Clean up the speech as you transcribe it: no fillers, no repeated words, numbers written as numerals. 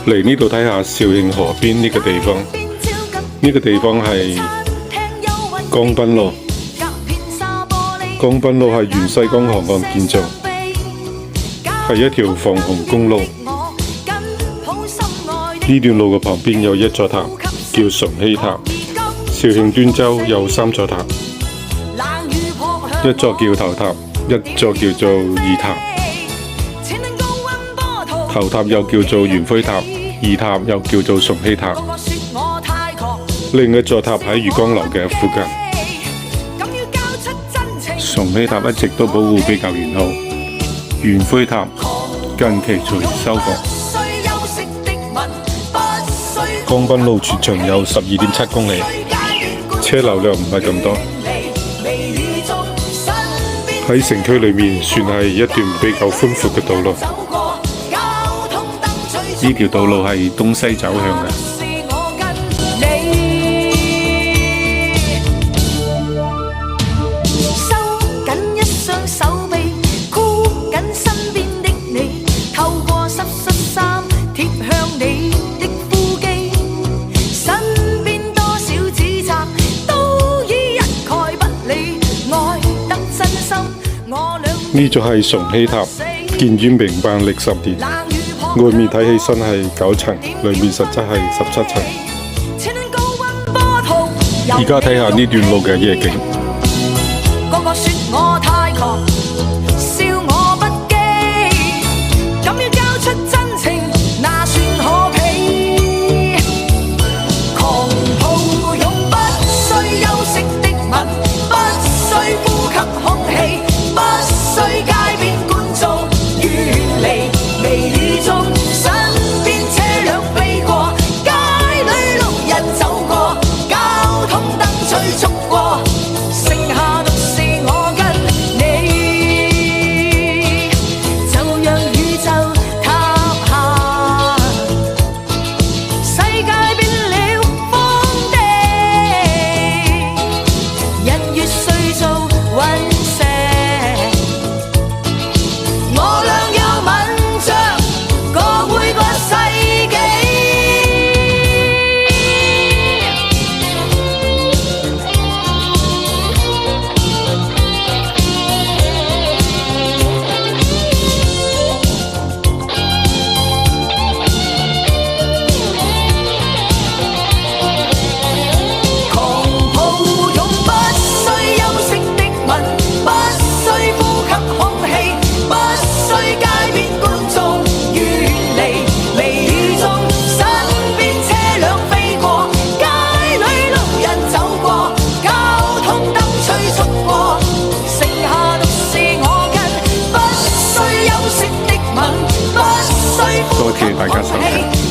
嚟呢度睇下肇慶河邊呢個地方。呢個地方係江濱路。江濱路係原西江河岸建造，係一條防洪公路。呢段路嘅旁邊有一座塔，叫崇禧塔。肇慶端州有3座塔，一座叫頭塔，一座叫做二塔。頭塔又叫做元輝塔，二塔又叫做崇禧塔。另一座塔喺漁江樓嘅附近。崇禧塔一直都保護比較完好，元輝塔近期才修復。江濱路全長有12.7公里，車流量唔係咁多，喺城區裏面算係一段比較寬闊嘅道路。呢條道路係東西走向嘅。呢座係崇禧塔，建於明辦曆10年，外面睇起身係9層，裏面實質係17層。而家睇下呢段路嘅夜景。個個說我太狂，笑我不羈，敢於交出真情，那算可鄙。狂抱擁不需休息的吻，不需呼吸空氣，不需街邊觀眾遠離微雨中，身邊車輛飛過，街裏路人走過，交通燈催促過，剩下獨是我跟你，就讓宇宙塌下，世界變了荒地，日月歲做隕石。多謝大家收睇。